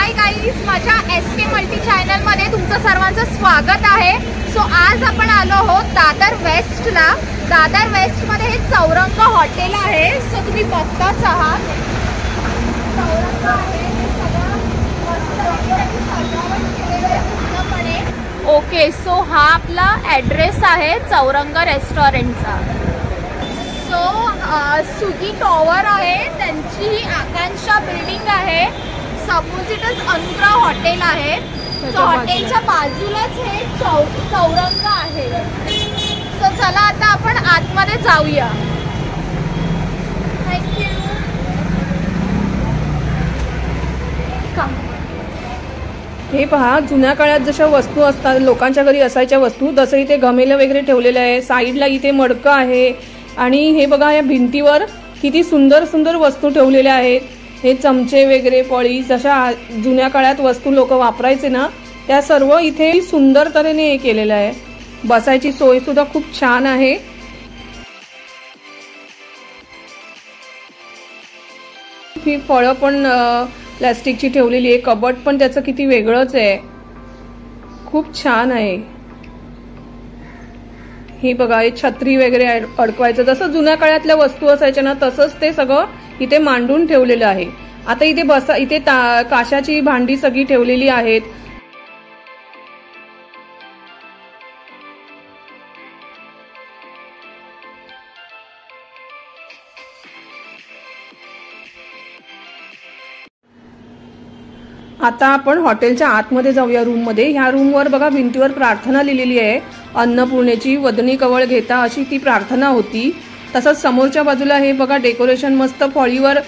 Hi guys, माझ्या SK multi channel मध्ये तुमचं सर्वांचं स्वागत आहे। सो आज आपण आलो आहोत दादर वेस्टला। दादर वेस्ट मध्ये हे चौरंग हॉटेल आहे। सो तुम्ही बघताच आहात चौरंग आहे, हे सगळं सजावट केलेलं आहे पूर्णपणे। ओके, सो हा आपला ॲड्रेस आहे चौरंग रेस्टॉरंटचा। सो सुगी टॉवर आहे, त्यांची ही आकांक्षा बिल्डिंग आहे। अपोजिटच अनुग्रह हॉटेल आहे। सो हॉटेलच्या बाजूलाच हे चौरंग आहे। सो चला आता आपण आतमध्ये जाऊया। थँक्यू। हे पहा, जुन्या काळात जशा वस्तू असतात, लोकांच्या घरी असायच्या वस्तू, तसं इथे घमेलं वगैरे ठेवलेलं आहे। साईडला इथे मडकं आहे आणि हे बघा, या भिंतीवर किती सुंदर सुंदर वस्तू ठेवलेल्या आहेत। हे चमचे वगैरे, पळी, जशा जुन्या काळात वस्तू लोक वापरायचे ना, त्या सर्व इथे सुंदर तऱ्हेने हे केलेलं आहे। बसायची सोय सुद्धा खूप छान आहे। ही फळं पण प्लास्टिकची ठेवलेली आहे। कबड पण त्याचं किती वेगळंच आहे, खूप छान आहे। हे बघा, हे छत्री वगैरे अडकवायचं, जसं जुन्या काळातल्या वस्तू असायच्या ना, तसंच ते सगळं इथे मांडून ठेवलेलं आहे। आता इथे काशाची भांडी सगळी ठेवलेली आहेत। आता आपण हॉटेलच्या आतमध्ये जाऊया, रूम मध्ये। ह्या रूमवर बघा, भिंतीवर प्रार्थना लिहिलेली आहे, अन्नपूर्णेची वदनी कवळ घेता, अशी ती प्रार्थना होती। तसंच समोरच्या बाजूला हे बघा, डेकोरेशन मस्त फळीवर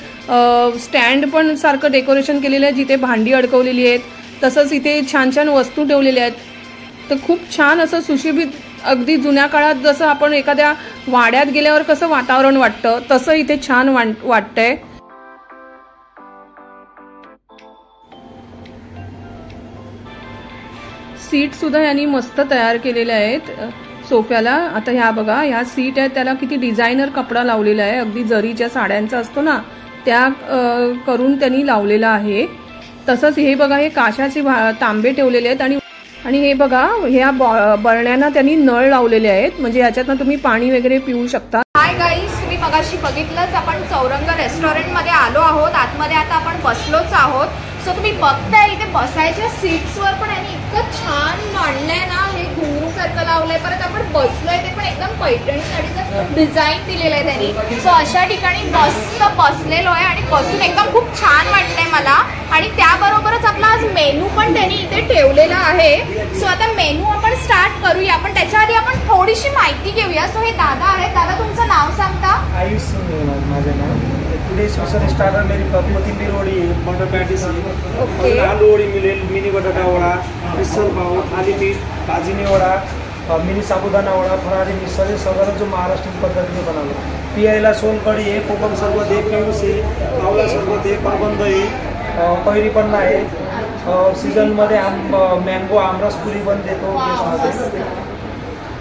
स्टँड पण सारखं डेकोरेशन केलेलं आहे, जिथे भांडी अडकवलेली आहेत। तसंच इथे छान छान वस्तू ठेवलेल्या आहेत। तर खूप छान असं सुशोभित, अगदी जुन्या काळात जसं आपण एखाद्या वाड्यात गेल्यावर कसं वातावरण वाटतं, तसं इथे छान वाटतंय। सीट सुद्धा यांनी मस्त तयार केलेल्या आहेत सोफ्याला। आता ह्या बघा, ह्या सीट आहेत, त्याला किती डिझायनर कपडा लावलेला आहे, अगदी जरीच्या साड्यांचा असतो ना, त्या करून त्यांनी लावलेला आहे। तसंच हे बघा, हे काशाचे तांबे ठेवलेले आहेत आणि हे बघा, ह्या बरण्यांना त्यांनी नळ लावलेले आहेत, म्हणजे याच्यातनं तुम्ही पाणी वगैरे पिऊ शकता। हाय गाईज, तुम्ही मगाशी बघितलंच, आपण चौरंग रेस्टॉरंट मध्ये आलो आहोत। आतमध्ये आता आपण बसलोच आहोत। सो तुम्ही बघताय, इथे बसायच्या सीट्सवर पण यांनी इतकं छान मांडलंय ना, हे घुंगरू सारखं लावलंय। परत आपण बसलोय ते पण एकदम पैठणी साडीचं डिझाईन दिलेलं आहे त्यांनी। सो अशा ठिकाणी मस्त बसलेलो आहे आणि बसून एकदम खूप छान वाटतंय मला। आणि त्याबरोबरच आपला आज मेनू पण त्यांनी इथे ठेवलेला आहे। सो आता मेनू आपण स्टार्ट करूया, पण त्याच्या आधी आपण थोडीशी माहिती घेऊया। सो हे दादा आहेत, दादा तुमचं नाव सांगता? आयुष माझं नाव। टुडे स्पेशल स्टार्टर मेरी कोथिंबीर वडी, बटर पॅटीस, आलू वडी मिळेल, मिनी बटाटा वडा, मिसळ पाव, थालीपीठ, भाजीनी वडा, मिनी साबुदाणा वडा, फरारी मिसळ, हे सगळं जो महाराष्ट्रीयन पद्धतीने बनवलं। पियायला सोलकढी आहे, कोकम सरबत आहे, पिऊस आहे, पावला सरबत आहे, करबंद आहे, कैरी पण आहे। सीझनमध्ये मँगो आमरस पुरी पण देतो।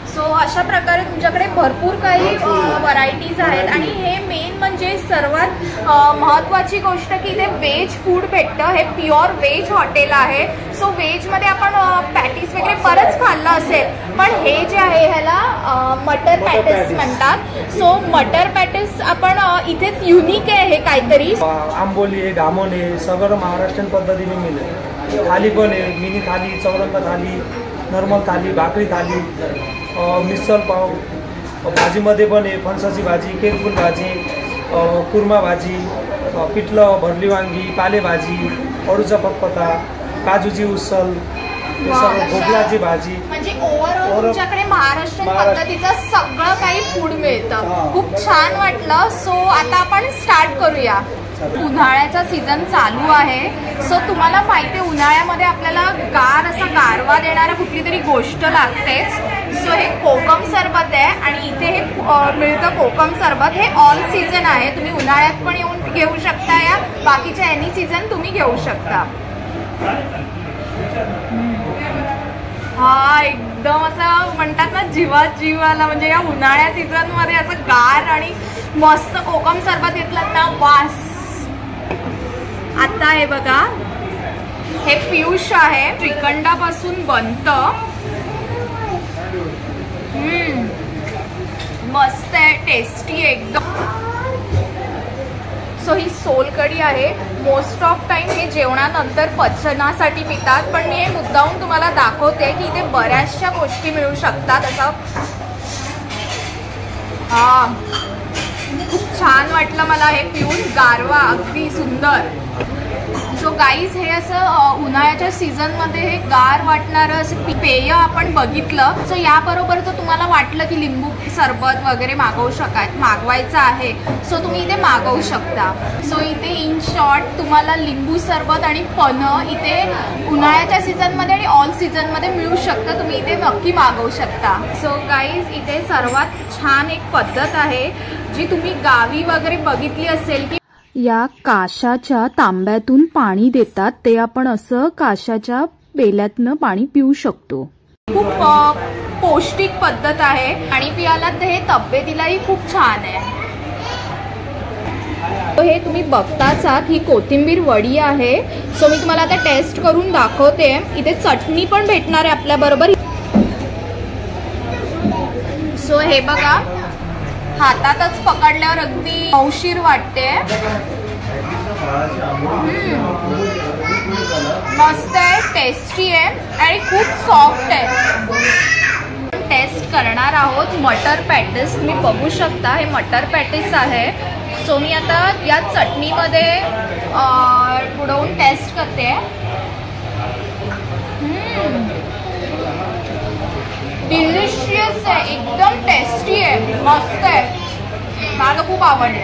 सो अशा प्रकारे तुमच्याकडे भरपूर काही व्हरायटीज आहेत। आणि हे मेन म्हणजे सर्वात महत्त्वाची गोष्ट की इथे व्हेज फूड भेटतं। हे प्युअर व्हेज हॉटेल आहे। सो व्हेजमध्ये आपण पॅटीस वगैरे बरंच खाल्लं असेल, पण हे जे आहे ह्याला मटर पॅटीस म्हणतात। सो मटर पॅटीस आपण इथेच युनिक आहे हे काहीतरी। आंबोली आहे, घामोल आहे, सगळं महाराष्ट्रीयन पद्धतीने मिळेल। थाली पण आहे, मिनी थाली, चौरंग थाली, नॉर्मल थाली, भाकरी थाली, मिसळ पाव, भाजीमध्ये पण आहे, फणसाची भाजी, केरफूल भाजी, कुर्मा भाजी, पिठलं, भरली वांगी, पालेभाजी, अळूचा फतफता, काजूची उसळ, भोपळ्याची भाजी। म्हणजे ओव्हरऑल तुमच्याकडे महाराष्ट्रीयन पद्धतीचं सगळं काही फूड मिळतं। खूप छान वाटलं। सो आता आपण स्टार्ट करूया। उन्हाळ्याचा सीझन चालू आहे। सो तुम्हाला माहिती आहे, उन्हाळ्यामध्ये आपल्याला असा गारवा देणारा कुठली तरी गोष्ट लागतेच। सो हे कोकम सरबत आहे आणि इथे हे मिळतं कोकम सरबत। हे ऑल सीझन आहे, तुम्ही उन्हाळ्यात पण येऊन घेऊ शकता, या बाकीच्या एनी सीझन तुम्ही घेऊ शकता। हा एकदम असं म्हणतात ना, जीवात जीव आला। म्हणजे या उन्हाळ्या सीझन मध्ये असं गार आणि मस्त कोकम सरबत घेतलं ना, वास। आता हे बघा, हे पियुष आहे, श्रीखंडापासून बनतं. मस्त आहे, टेस्टी एकदम. सो ही सोलकढी आहे. मोस्ट ऑफ टाइम हे जेवणानंतर पचनासाठी पितात, पण मी हे मुद्दाहून तुम्हाला दाखवते की इथे बऱ्याचशा गोष्टी मिळू शकतात. असं खूप छान वाटलं मला हे पिऊन, गारवा अगदी सुंदर. सो गाईज, हे असं उन्हाळ्याच्या सीझनमध्ये हे गार वाटणारं असं पेय आपण बघितलं. सो याबरोबर जर तुम्हाला वाटलं की लिंबू सरबत वगैरे मागवायचं आहे, सो तुम्ही इथे मागवू शकता. सो इथे इन शॉर्ट तुम्हाला लिंबू सरबत आणि पन्ह इथे उन्हाळ्याच्या सीझनमध्ये आणि ऑल सीझनमध्ये मिळू शकतं. तुम्ही इथे नक्की मागवू शकता. सो गाईज, इथे सर्वात छान एक पद्धत आहे जी तुम्ही गावी वगैरे बघितली असेल की या काशाच्या तांब्यातून पाणी देतात, ते आपण असं काशाच्या पेल्यातनं पाणी पिऊ शकतो. खूप पौष्टिक पद्धत आहे आणि पियाला तर हे तब्येतीलाही खूप छान आहे. हे तुम्ही बघताच आहात, ही कोथिंबीर वडी आहे. सो मी तुम्हाला आता टेस्ट करून दाखवते. इथे चटणी पण भेटणार आहे आपल्या बरोबर. सो हे बघा, हातातच पकडल्यावर अगदी मौशीर वाटते. मस्त आहे, टेस्टी आहे आणि खूप सॉफ्ट आहे. टेस्ट करणार आहोत मटर पॅटिस. तुम्ही बघू शकता हे मटर पॅटिस आहे. सो मी आता या चटणीमध्ये बुडवून टेस्ट करते. डिलिशियस आहे, एकदम टेस्टी आहे, मस्त आहे, मला खूप आवडले.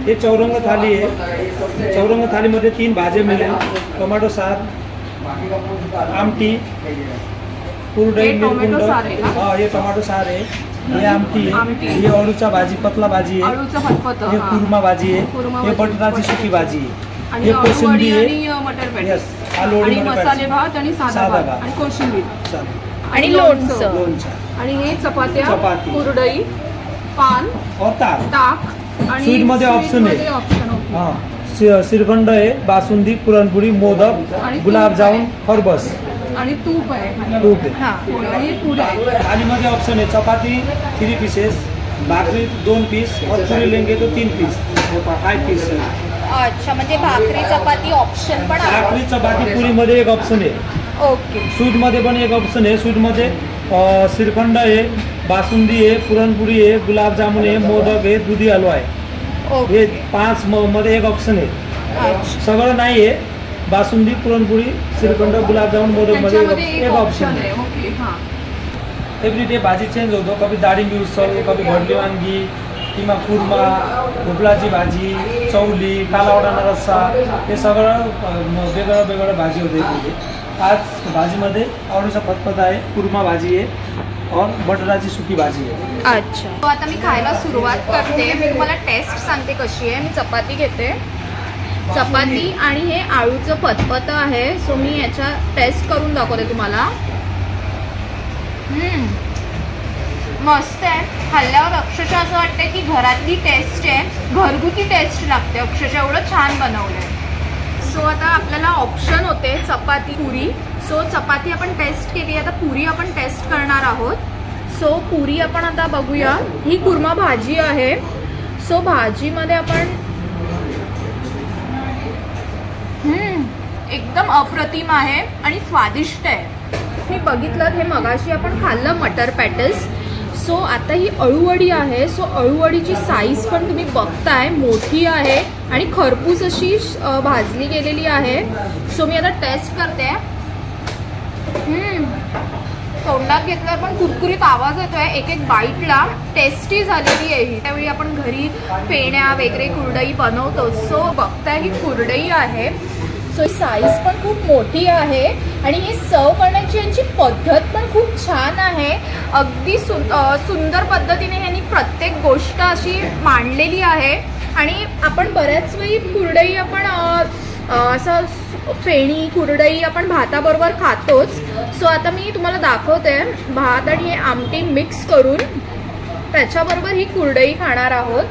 हे चौरंग थाली आहे. चौरंग थालीमध्ये 3 भाज्या मिळेल. टोमॅटो सार, आमटी, कुरडई, मिरकुंड. हे टोमॅटो सार आहे, हे आमटी आहे, हे अळूचा भाजी, पतला भाजी आहे, हे कुर्मा भाजी आहे, हे बटाटाची सुकी भाजी आहे, हे कोशिंबीर आहे, आलू आणि मसाले भात आणि साधा भात आणि कोशिंबीर आणि लोणचं आणि हे चपात्या, कुरडई, पान और ताक. आणि स्वीट मध्ये ऑप्शन आहे. श्रीखंड आहे, बासुंदी, पुरणपोळी, मोदक, गुलाबजामुन, खरबस आणि तूप आहे. आणि थालीमध्ये ऑप्शन आहे चपाती 3 पीसेस, भाकरी 2 पीस और पुरी लेंगे तो 3 पीस, 5 पीस. अच्छा, म्हणजे भाकरी चपाती ऑप्शन पण आहे. भाकरी चपाती पुरीमध्ये एक ऑप्शन आहे. ओके. स्वीट मध्ये पण एक ऑप्शन आहे. स्वीट मध्ये श्रीखंड आहे, बासुंदी आहे, पुरणपोळी आहे, गुलाबजामुन आहे, मोदक आहे, दुधी हलवा आहे. हे 5 मध्ये एक ऑप्शन आहे. सगळं नाही आहे. बासुंदी, पुरणपोळी, श्रीखंड, गुलाबजामुन, मोदक मध्ये एक ऑप्शन आहे. एव्हरी डे भाजी चेंज होतो. कभी डाळिंबी उसळ, कभी भरली वांगी किंवा कुर्मा, भोपळाची भाजी, चवली, काला वाटाणा रस्सा, हे सगळं वेगळं वेगळं भाजी होते. आज भाजीमध्ये आवडीचा फतफत आहे, कुर्मा भाजी आहे और बटाटाची सुकी भाजी आहे. अच्छा, तो आता मी खायला सुरुवात करते. मी तुम्हाला टेस्ट सांगते कशी आहे. मी चपाती घेते, चपाती आणि हे आळूचं फतफत आहे. सो मी याच्या टेस्ट करून दाखवते तुम्हाला. मस्त आहे. खाल्ल्यावर अक्षरशः असं वाटतं की घरातली टेस्ट आहे, घरगुती टेस्ट लागते. अक्षरशः एवढं छान बनवलं आहे. सो आता आपल्याला ऑप्शन होते चपाती, पुरी. सो चपाती आपण टेस्ट केली, आता पुरी आपण टेस्ट करणार आहोत. सो पुरी आपण आता बघूया. ही कुर्मा भाजी आहे. सो भाजीमध्ये आपण एकदम अप्रतिम आहे आणि स्वादिष्ट आहे. हे बघितलं, हे मगाशी आपण खाल्लं मटर पॅटिस. सो आता ही अळूवडी आहे. सो अळूवडीची साईज पण तुम्ही बघताय, मोठी आहे आणि खरपूस अशी भाजली गेलेली आहे. सो मी आता टेस्ट करते. तोंडात घेतल्यावर पण कुरकुरीत आवाज येतोय एक एक बाईटला. टेस्टी झालेली आहे. त्यावेळी आपण घरी फेण्या वगैरे कुरडई बनवतो. सो बघताय ही कुरडई आहे. सो साईज पण खूप मोठी आहे आणि ही सर्व करण्याची यांची पद्धत पण खूप छान आहे. अगदी सुंदर पद्धतीने यांनी प्रत्येक गोष्ट अशी मांडलेली आहे. आणि आपण बऱ्याच वेळी कुरडई आपण असं फेणी कुरडई आपण भाताबरोबर खातोच. सो आता मी तुम्हाला दाखवते भात आणि हे आमटी मिक्स करून त्याच्याबरोबर ही कुरडई खाणार आहोत.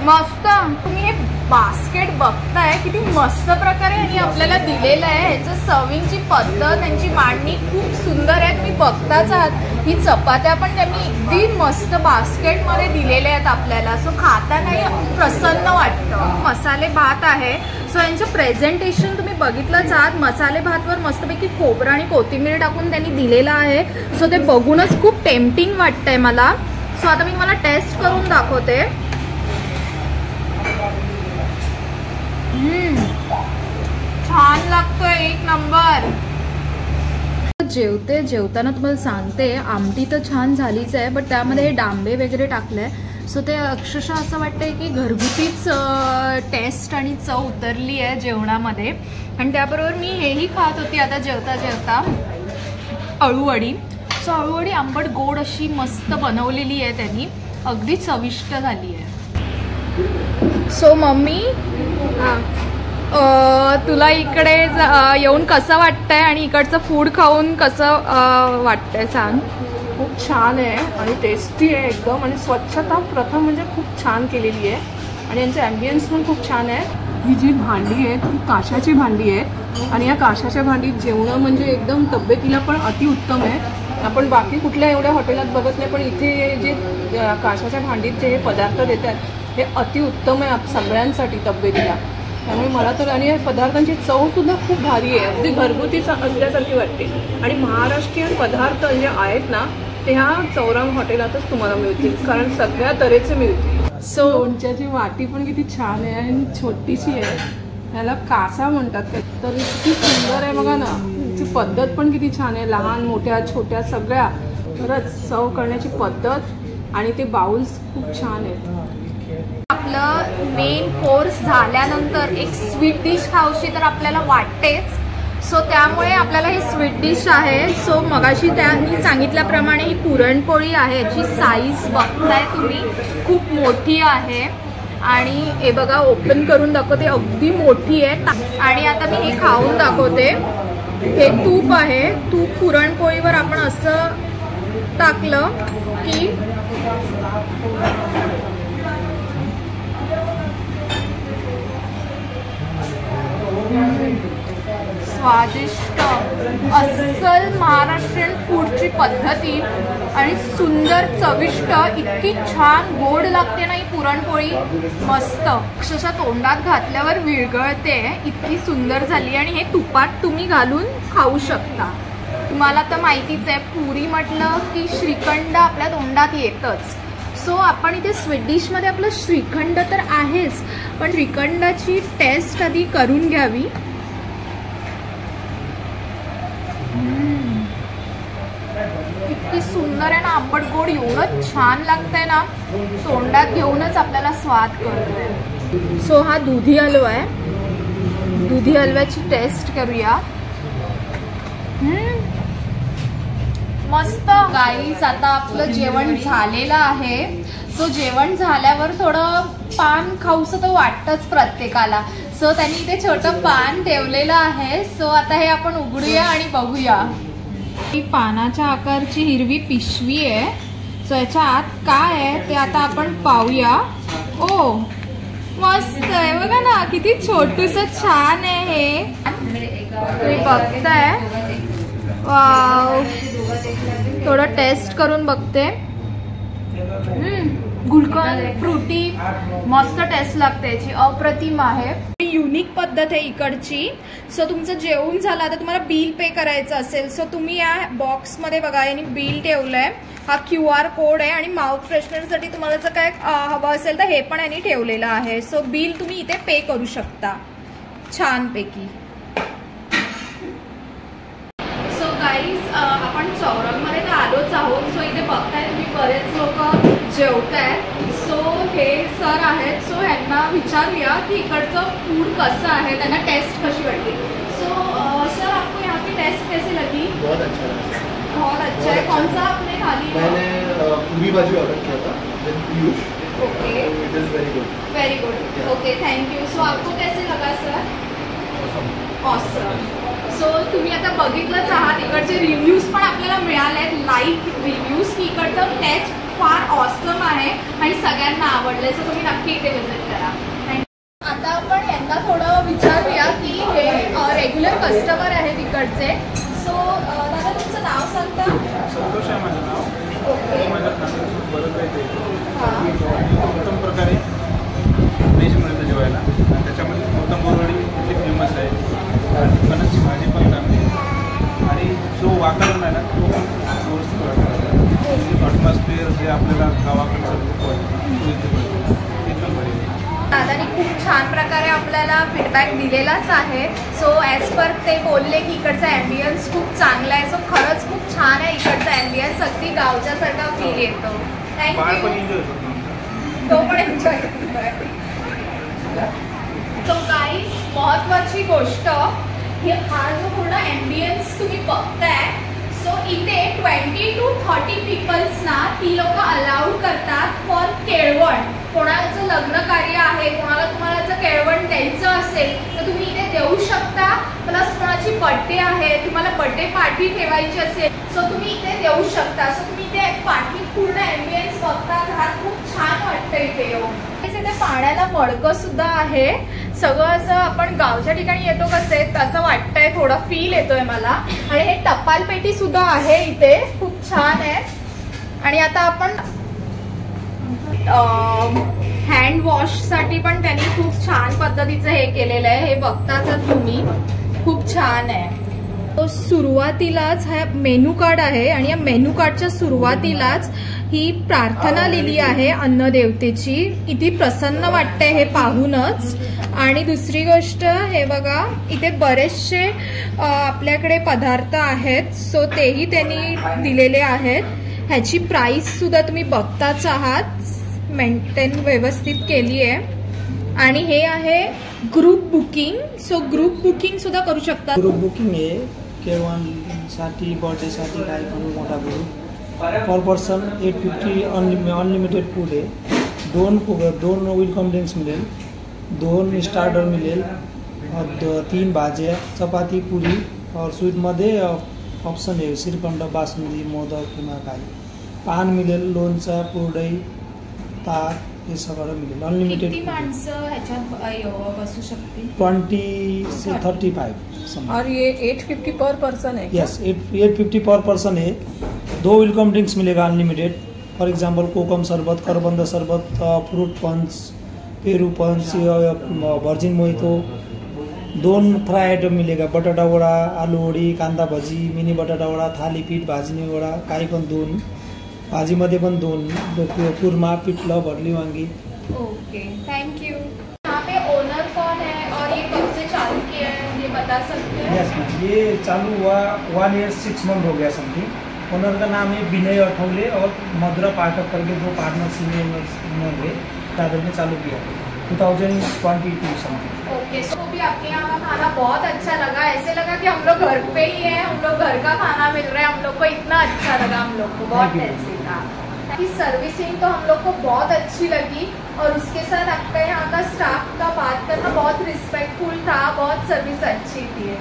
मस्त. तुम्ही हे बास्केट बघताय किती मस्त प्रकारे यांनी आपल्याला दिलेलं आहे. ह्याचं सर्विंगची पद्धत, त्यांची मांडणी खूप सुंदर आहे. तुम्ही बघताच आहात. ही चपात्या पण त्यांनी अगदी मस्त बास्केटमध्ये दिलेल्या आहेत आपल्याला. सो खातानाही प्रसन्न वाटतं. मसाले भात आहे. सो यांचं प्रेझेंटेशन तुम्ही बघितलंच आहात. मसाले भातवर मस्तपैकी खोबरं आणि कोथिंबीर टाकून त्यांनी दिलेलं आहे. सो ते बघूनच खूप टेम्पटिंग वाटतंय मला. सो आता मी मला टेस्ट करून दाखवते. छान लागतोय, एक नंबर. जेवताना तुम्हाला सांगते, आमटी तर छान झालीच आहे, बट त्यामध्ये हे डांबे वगैरे टाकले. सो ते अक्षरशः असं वाटतंय की घरगुतीच टेस्ट आणि चव उतरली आहे जेवणामध्ये. आणि त्याबरोबर मी हेही खात होती आता जेवता जेवता, अळूवडी. सो अळूवडी आंबट गोड अशी मस्त बनवलेली आहे त्यांनी, अगदी चविष्ट झाली आहे. सो मम्मी, तुला इकडे येऊन कसं वाटतंय आणि इकडचं फूड खाऊन कसं वाटतंय सांग. खूप छान आहे आणि टेस्टी आहे एकदम. आणि स्वच्छता प्रथम म्हणजे खूप छान केलेली आहे. आणि यांचं ॲम्बियन्स पण खूप छान आहे. ही जी भांडी आहेत ही काशाची भांडी आहेत. आणि या काशाच्या भांडीत जेवणं म्हणजे एकदम तब्येतीला पण अतिउत्तम आहे. आपण बाकी कुठल्या एवढ्या हॉटेलात बघत नाही, पण इथे जे काशाच्या भांडीत जे हे पदार्थ देतात हे अतिउत्तम आहे सगळ्यांसाठी तब्येतीला. त्यामुळे मला तर, आणि या पदार्थांची चवसुद्धा खूप भारी आहे, अगदी घरगुतीच असल्यासारखी वाटते. आणि महाराष्ट्रीयन पदार्थ जे आहेत ना ते ह्या चौरंग हॉटेलातच तुम्हाला मिळतील, कारण सगळ्या तऱ्हेचे मिळतील. सो लोणच्याची वाटी पण किती छान आहे आणि छोटीशी आहे. ह्याला कासा म्हणतात काय, तर किती सुंदर आहे बघा ना. ती पद्धत पण किती छान आहे, लहान मोठ्या छोट्या सगळ्या. खरंच सर्व करण्याची पद्धत आणि ते बाउल्स खूप छान आहेत. आपलं मेन कोर्स झाल्यानंतर एक स्वीट डिश खाऊशी तर आपल्याला वाटतेच. सो त्यामुळे आपल्याला ही स्वीट डिश आहे. सो मगाशी त्यांनी सांगितल्याप्रमाणे ही पुरणपोळी आहे. याची साईज बघताय तुम्ही, खूप मोठी आहे. आणि हे बघा, ओपन करून दाखवते, अगदी मोठी आहे. आणि आता मी हे खाऊन दाखवते. हे तूप आहे. तूप पुरणपोळीवर आपण असं टाकलं की स्वादिष्ट अस्सल महाराष्ट्रीयन फूडची पद्धती आणि सुंदर चविष्ट, इतकी छान गोड लागते ना ही पुरणपोळी, मस्त. अक्षरशः तोंडात घातल्यावर विरघळते, इतकी सुंदर झाली. आणि हे तुपात तुम्ही घालून खाऊ शकता. तुम्हाला तर माहितीच आहे, पुरी म्हटलं की श्रीखंड आपल्या तोंडात येतच. सो आपण इथे स्वीट डिशमध्ये आपलं श्रीखंड तर आहेच, पण श्रीखंडाची टेस्ट आधी करून घ्यावी. इतकी सुंदर आहे ना, आंबट गोड एवढं छान लागतंय ना, तोंडात घेऊनच आपल्याला स्वाद कळतोय. सो हा दुधी हलवा आहे. दुधी हलव्याची टेस्ट करूया. मस्त. गाईस, आता आपलं जेवण झालेलं आहे. सो जेवण झाल्यावर थोडं पान खाऊसं तर वाटतंच प्रत्येकाला. सो त्यांनी इथे छोटं पान ठेवलेलं आहे. सो आता हे आपण उघडूया आणि बघूया. ही पानाच्या आकारची हिरवी पिशवी आहे. सो याच्या आत काय आहे ते आता आपण पाहूया. ओ, मस्त आहे बघा ना, किती छोटूस छान आहे हे. तुम्ही बघताय. वाव, थोडं टेस्ट करून बघते. गुलकंद फ्रुटी, मस्त टेस्ट लागते याची, अप्रतिम आहे. युनिक पद्धत आहे इकडची. सो तुमचं जेवण झालं, आता तुम्हाला बिल पे करायचं असेल, सो तुम्ही या बॉक्समध्ये बघा यांनी बिल ठेवलंय. हा QR कोड आहे. आणि माउथ फ्रेशनरसाठी तुम्हाला जर काय हवं असेल तर हे पण यांनी ठेवलेलं आहे. सो बिल तुम्ही इथे पे करू शकता छानपैकी. सो गाईज, आपण चौरंगमध्ये तर आलोच आहोत. सो इथे बघताय तुम्ही बरेच लोक जेवतायत. सो हे सर आहेत. सो ह्यांना विचारूया की इकडचं फूड कसं आहे, त्यांना टेस्ट कशी वाटली. सो सर, आपको यहाँ की टेस्ट कैसी लगी? बहुत अच्छा लगा. बहुत अच्छा है. कौन सा आपने खा लिया? मैंने पूरी भाजी ऑर्डर किया था विद Piyush. Okay, it is very good. Very good. Okay, thank you. So आपको कैसे लगा सर? ऑसम. सो तुम्ही आता बघितलंच आहात, इकडचे रिव्ह्यूज पण आपल्याला मिळाले आहेत, लाईव्ह रिव्ह्यूज, की इकडचं टेस्ट फार ऑसम आहे आणि सगळ्यांना आवडले. सो तुम्ही नक्की इथे विजिट करा. आता आपण यांना थोडं विचारूया की हे रेग्युलर कस्टमर आहेत इकडचे. सो दादा तुमचं नाव सांगता? संतोष आहे माझं नाव. ओके. माझ्या खात्यात बरंच आहे ते. हां. उत्तम प्रकारे व्हेज मिळतं जेवायला. त्याच्यामध्ये उत्तम बोरवडी इथली फेमस आहे. फणसची भाजी पण चांगली आहे आणि जो वातावरण आहे ना तो पण व्यवस्थित वाटतं. ॲटमॉस्फिअर जे आपल्याला गावाकडचं लोक तो इथे मिळतो एकदम बरी. दादानी खूप छान प्रकारे आपल्याला फीडबॅक दिलेलाच आहे. सो ॲज पर ते बोलले की इकडचा ॲम्बियन्स खूप चांगला आहे. सो खरंच खूप छान आहे इकडचा ॲम्बियन्स. अगदी गावच्यासारखा फील येतो. बाळ पण थँक्यू. एन्जॉय करतो. तो पण एन्जॉय करतोय. सो गाईज महत्त्वाची गोष्ट ही हा जो पूर्ण ॲम्बियन्स तुम्ही बघताय. सो इथे 20 to 30 पीपल्सना ती लोक अलाउड करतात फॉर केळवण. कोणाचं लग्न कार्य आहे, कोणाला तुम्हाला जर केळवण द्यायचं असेल तर तुम्ही इथे देऊ शकता. प्लस कोणाची बड्डे आहे, तुम्हाला बड्डे पार्टी ठेवायची असेल सो तुम्ही इथे देऊ शकता. सो तुम्ही इथे पार्टी पूर्ण ॲम्बियन्स बघता आहात. खूप छान वाटतं इथे येऊन. इथे पाण्याला मडकं सुद्धा आहे. सगळं असं आपण गावच्या ठिकाणी येतो कसे तसं वाटतंय, थोडा फील येतोय मला. आणि हे टपाल पेटी सुद्धा आहे इथे, खूप छान आहे. आणि आता आपण हँड वॉशसाठी पण त्यांनी खूप छान पद्धतीचं हे केलेलं आहे. हे बघताच तुम्ही, खूप छान आहे. तो सुरुवातीलाच हा मेनू कार्ड आहे आणि या मेनू कार्डच्या सुरुवातीलाच ही प्रार्थना लिहिली आहे अन्नदेवतेची. किती प्रसन्न वाटते हे पाहूनच. आणि दुसरी गोष्ट हे बघा इथे बरेचसे आपल्याकडे पदार्थ आहेत. सो तेही त्यांनी दिलेले आहेत. ह्याची प्राइस सुद्धा तुम्ही बघताच आहात, मेंटेन व्यवस्थित केली आहे. आणि हे आहे group booking. So group booking सुद्धा करू शकता. ग्रुप बुकिंग आहे केळवणसाठी, बर्थडेसाठी काही पण मोठा ग्रुप. पर पर्सन 850 अनलिमिटेड फूड आहे. दोन वेलकम ड्रिंक्स मिळेल, 2 स्टार्टर मिळेल, 3 भाज्या, चपाती, पुरी और स्वीटमध्ये ऑप्शन आहे श्रीखंड, बासुंदी, मोदक किंवा काही. पान मिळेल, लोणचं, कुरडई, ताक हे सगळं मिळेल. अनलिमिटेड. किती माणसं ह्याच्यात बसू शकतील? 20 से 35. और ये 850 पर पर्सन है? यस, 850 पर पर्सन है. 2 वेलकम ड्रिंक्स मिलेगा अनलिमिटेड. फॉर एग्जांपल कोकम शरबत, करबंद शरबत, फ्रूट पंच, पेरू पंच, वर्जिन मोहितो. 2 फ्राय आइटम मिलेगा, बटाटा वडा, आलू वडी, कांदा भाजी, मिनी बटाटा वडा, थालीपीठ, भाजणी वडा, काही पण 2. भाजीमध्ये पण 2, कुरमा, पिठलं, भरली वांगी. Okay, thank you. यहाँ पे ओनर कौन है और ये कब से चालू किया है ये बता सकते हैं? यस मैम, ये चालू हुआ 1 year 6 month हो गया समथिंग. ओनर का नाम है विनय अठौले और मधुरा पाठक करके 2 पार्टनर सीनियर ओनर है. दादर में चालू किया 2022 समथिंग. ओके. सो भी आपके यहाँ का खाना बहुत अच्छा लगा. ऐसे लगा कि हम लोग घर पे ही हैं, हम लोग घर का खाना मिल रहा है. हम लोग को इतना अच्छा लगा, हम लोग को बहुत टेस्टी था. की सर्विसिंग तो हम लोग को बहुत अच्छी लगी और उसके साथ आपका यहाँ का स्टाफ का बात करना बहुत रिस्पेक्टफुल था, बहुत सर्विस अच्छी थी.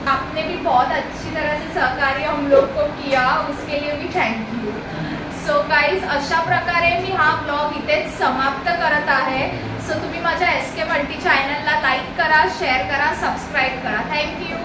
आपने भी बहुत अच्छी तरह से सहकार्य हम लोग को किया, उसके लिए भी थँक यू. सो गाईज अशा प्रकारे मी हा ब्लॉग इथेच समाप्त करत आहे. सो तुम्ही माझ्या SK मल्टी चॅनलला लाईक करा, शेअर करा, सबस्क्राईब करा. Thank you.